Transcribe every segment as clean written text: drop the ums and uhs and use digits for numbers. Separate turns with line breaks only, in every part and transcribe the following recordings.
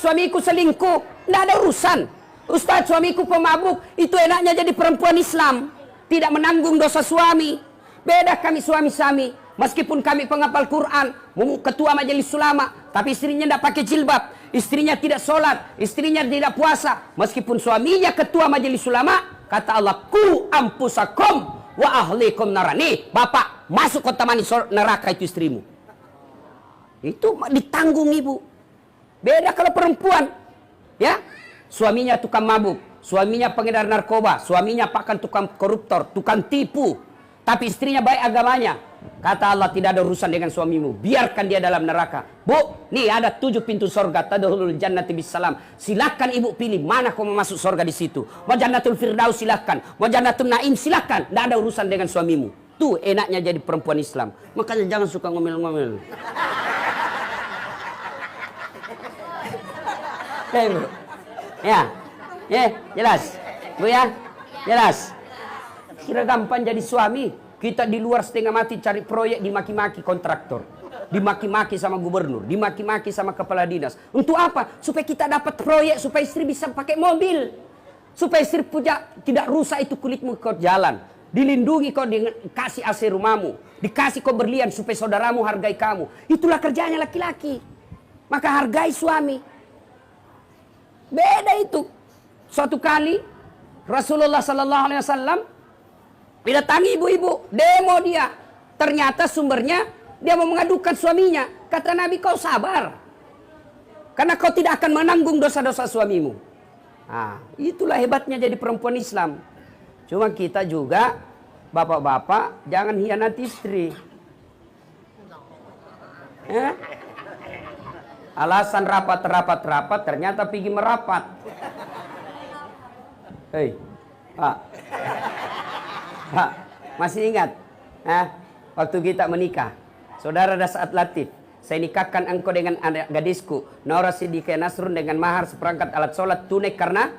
suamiku selingkuh, tidak ada urusan. Ustaz, suamiku pemabuk, itu enaknya jadi perempuan Islam, tidak menanggung dosa suami. Beda kami suami-suami, meskipun kami penghafal Quran, ketua majelis ulama, tapi istrinya tidak pakai jilbab, istrinya tidak sholat, istrinya tidak puasa, meskipun suaminya ketua majelis ulama. Kata Allah, ku ampusakum wa ahlikum narani. Bapak, masuk kota mani neraka itu istrimu. Itu ditanggung ibu. Beda kalau perempuan, ya, suaminya tukang mabuk, suaminya pengedar narkoba, suaminya bahkan tukang koruptor, tukang tipu, tapi istrinya baik agamanya. Kata Allah, tidak ada urusan dengan suamimu, biarkan dia dalam neraka. Bu, nih ada 7 pintu surga, tadkhulul jannati bisalam. Silakan ibu pilih mana kau mau masuk surga di situ. Mau jannatul firdaus silakan, mau jannatul naim silakan, tidak ada urusan dengan suamimu. Tuh enaknya jadi perempuan Islam. Makanya jangan suka ngomel-ngomel. Bu. Ya, jelas, Bu ya, jelas. Kira gampang jadi suami. Kita di luar setengah mati cari proyek, dimaki-maki kontraktor, dimaki-maki sama gubernur, dimaki-maki sama kepala dinas. Untuk apa? Supaya kita dapat proyek, supaya istri bisa pakai mobil, supaya istri punya tidak rusak itu kulitmu kau jalan, dilindungi kau dengan kasih AC rumahmu, dikasih kau berlian supaya saudaramu hargai kamu. Itulah kerjanya laki-laki. Maka hargai suami. Beda itu. Suatu kali Rasulullah Sallallahu Alaihi Wasallam didatangi ibu-ibu, demo dia. Ternyata sumbernya dia mau mengadukan suaminya. Kata Nabi, kau sabar, karena kau tidak akan menanggung dosa-dosa suamimu. Nah, itulah hebatnya jadi perempuan Islam. Cuma kita juga, bapak-bapak, jangan hianati istri. Alasan rapat, ternyata pergi merapat. Hei, Pak. Pak, masih ingat? Waktu kita menikah, saudara Dasat Latif, saya nikahkan engkau dengan anak gadisku, Naura Siddiqah Nasrun, dengan mahar seperangkat alat sholat tunai karena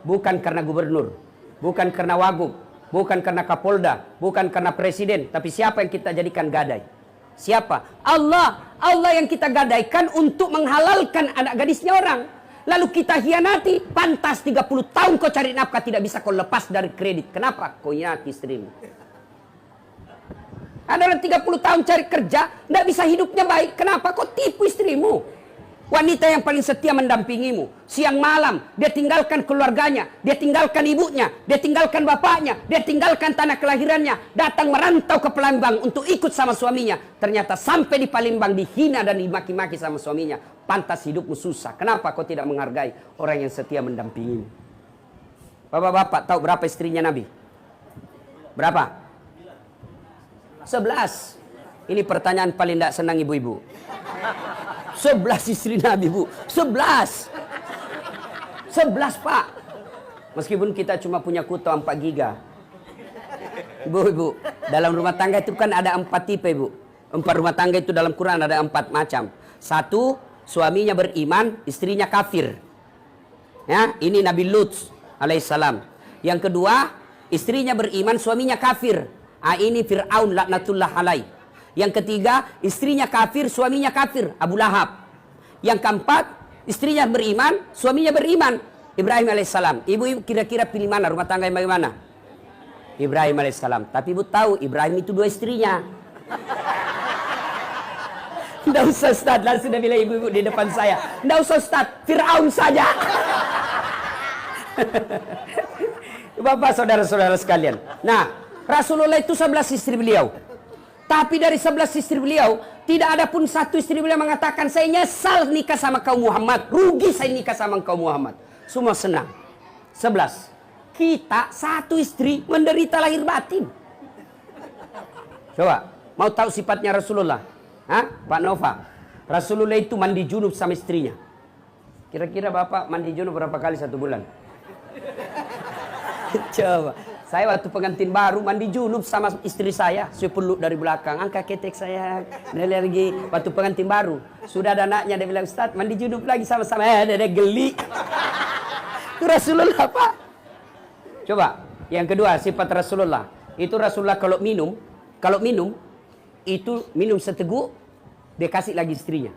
bukan karena gubernur, bukan karena wagub, bukan karena kapolda, bukan karena presiden, tapi siapa yang kita jadikan gadai? Siapa? Allah. Allah yang kita gadaikan untuk menghalalkan anak gadisnya orang. Lalu kita hianati, pantas 30 tahun kau cari nafkah tidak bisa kau lepas dari kredit. Kenapa kau hianati istrimu? Ada orang 30 tahun cari kerja, tidak bisa hidupnya baik. Kenapa kau tipu istrimu? Wanita yang paling setia mendampingimu. Siang malam, dia tinggalkan keluarganya, dia tinggalkan ibunya, dia tinggalkan bapaknya, dia tinggalkan tanah kelahirannya, datang merantau ke Palembang untuk ikut sama suaminya. Ternyata sampai di Palembang dihina dan dimaki-maki sama suaminya. Pantas hidupmu susah. Kenapa kau tidak menghargai orang yang setia mendampingimu? Bapak-bapak tahu berapa istrinya Nabi? Berapa? 11. Ini pertanyaan paling tidak senang ibu-ibu. 11 istri Nabi, Bu. 11. 11, Pak. Meskipun kita cuma punya kuota 4 giga. Ibu-ibu, dalam rumah tangga itu kan ada 4 tipe, Bu. 4 rumah tangga itu dalam Quran ada 4 macam. 1, suaminya beriman, istrinya kafir. Ya, ini Nabi Lut alaihissalam. Yang kedua, istrinya beriman, suaminya kafir. Ini Fir'aun laknatullah alaih. Yang ketiga, istrinya kafir, suaminya kafir, Abu Lahab. Yang keempat, istrinya beriman, suaminya beriman, Ibrahim alaihissalam. Ibu-ibu kira-kira pilih mana, rumah tangga yang bagaimana? Ibrahim alaihissalam. Tapi ibu tahu, Ibrahim itu 2 istrinya. Tidak usah Ustaz, langsung sudah bilang ibu-ibu di depan saya. Tidak usah Ustaz, Fir'aun saja. Bapak, saudara-saudara sekalian. Nah, Rasulullah itu 11 istri beliau. Tapi dari 11 istri beliau, tidak ada pun satu istri beliau mengatakan, saya nyesal nikah sama kaum Muhammad, rugi saya nikah sama kaum Muhammad. Semua senang. 11. Kita 1 istri menderita lahir batin. Coba, mau tahu sifatnya Rasulullah? Pak Nova, Rasulullah itu mandi junub sama istrinya. Kira-kira Bapak mandi junub berapa kali 1 bulan? Coba. Saya waktu pengantin baru mandi junub sama istri saya. Saya peluk dari belakang. Angkat ketek saya. Lagi waktu pengantin baru. Sudah ada anaknya. Dia bilang, Ustaz mandi junub lagi sama-sama. Ada geli. Itu Rasulullah, Pak. Coba. Yang kedua sifat Rasulullah. Itu Rasulullah kalau minum. Itu minum seteguk. Dia kasih lagi istrinya.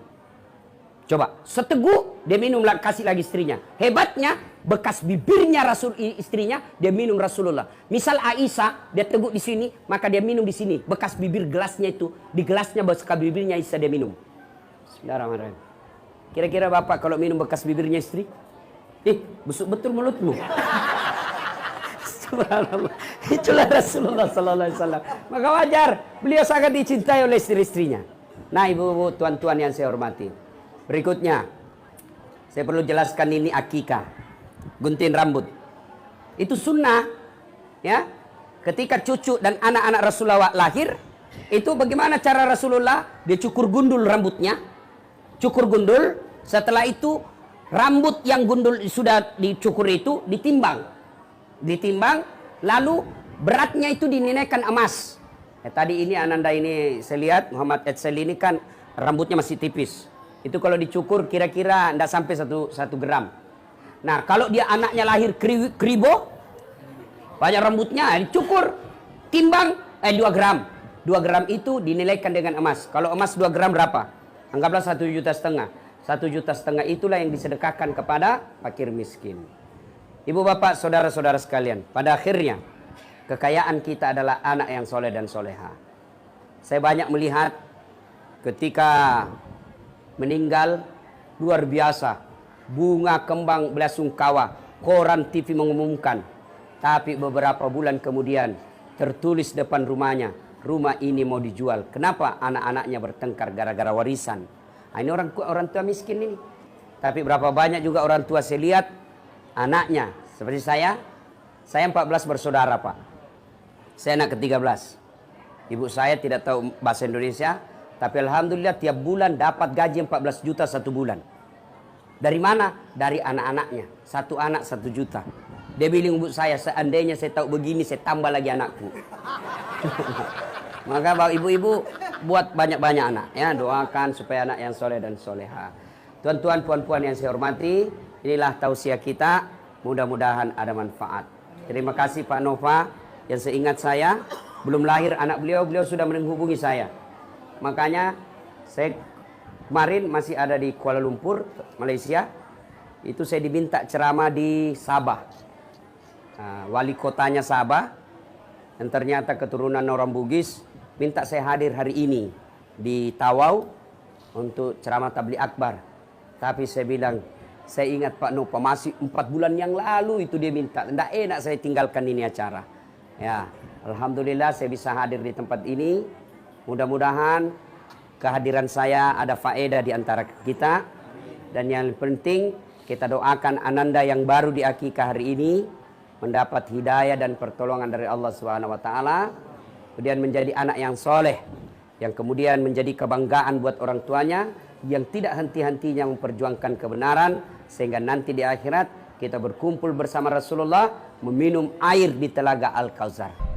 Coba, seteguk dia minum, kasih lagi istrinya. Hebatnya, bekas bibirnya Rasul istrinya dia minum Rasulullah. Misal Aisyah dia teguk di sini, maka dia minum di sini. Bekas bibir gelasnya itu, di gelasnya bekas bibirnya Aisyah dia minum. Bismillahirrahmanirrahim. Kira-kira bapak kalau minum bekas bibirnya istri, busuk betul mulutmu. Subhanallah. Itulah Rasulullah Sallallahu Alaihi Wasallam. Maka wajar beliau sangat dicintai oleh istri-istrinya. Nah, ibu-ibu, tuan-tuan yang saya hormati. Berikutnya, saya perlu jelaskan ini akikah, gunting rambut. Itu sunnah, ya. Ketika cucu dan anak-anak Rasulullah lahir, itu bagaimana cara Rasulullah? Dia cukur gundul rambutnya, cukur gundul. Setelah itu rambut yang gundul sudah dicukur itu ditimbang, lalu beratnya itu dinilaikan emas. Tadi ini Ananda ini saya lihat Muhammad Edsel ini kan rambutnya masih tipis. Itu kalau dicukur kira-kira tidak sampai 1 gram. Nah, kalau dia anaknya lahir kribo, banyak rambutnya, dicukur, timbang 2 gram. 2 gram itu dinilaikan dengan emas. Kalau emas 2 gram berapa? Anggaplah 1,5 juta. 1,5 juta itulah yang disedekahkan kepada fakir miskin. Ibu bapak, saudara-saudara sekalian, pada akhirnya kekayaan kita adalah anak yang soleh dan soleha. Saya banyak melihat ketika meninggal, luar biasa, bunga kembang belasungkawa, koran TV mengumumkan. Tapi beberapa bulan kemudian tertulis depan rumahnya, rumah ini mau dijual. Kenapa? Anak-anaknya bertengkar gara-gara warisan. Nah, ini orang tua miskin ini. Tapi berapa banyak juga orang tua saya lihat anaknya seperti saya 14 bersaudara, Pak. Saya anak ke-13. Ibu saya tidak tahu bahasa Indonesia, tapi alhamdulillah tiap bulan dapat gaji 14 juta 1 bulan. Dari mana? Dari anak-anaknya. 1 anak 1 juta. Dia bilang ibu saya, seandainya saya tahu begini, saya tambah lagi anakku. Maka bapak ibu-ibu buat banyak-banyak anak, ya, doakan supaya anak yang soleh dan soleha. Tuan-tuan, puan-puan yang saya hormati, inilah tausiah kita, mudah-mudahan ada manfaat. Terima kasih Pak Nova, yang seingat saya belum lahir anak beliau sudah menghubungi saya. Makanya saya kemarin masih ada di Kuala Lumpur, Malaysia. Itu saya diminta ceramah di Sabah. Wali kotanya Sabah, yang ternyata keturunan orang Bugis, minta saya hadir hari ini di Tawau untuk ceramah tabligh akbar. Tapi saya bilang, saya ingat Pak Nova masih 4 bulan yang lalu itu dia minta. Tidak enak saya tinggalkan ini acara. Ya, alhamdulillah saya bisa hadir di tempat ini. Mudah-mudahan kehadiran saya ada faedah di antara kita. Dan yang penting kita doakan Ananda yang baru diakikah hari ini mendapat hidayah dan pertolongan dari Allah SWT. Kemudian menjadi anak yang soleh, yang kemudian menjadi kebanggaan buat orang tuanya, yang tidak henti-hentinya memperjuangkan kebenaran, sehingga nanti di akhirat kita berkumpul bersama Rasulullah meminum air di telaga Al-Kautsar.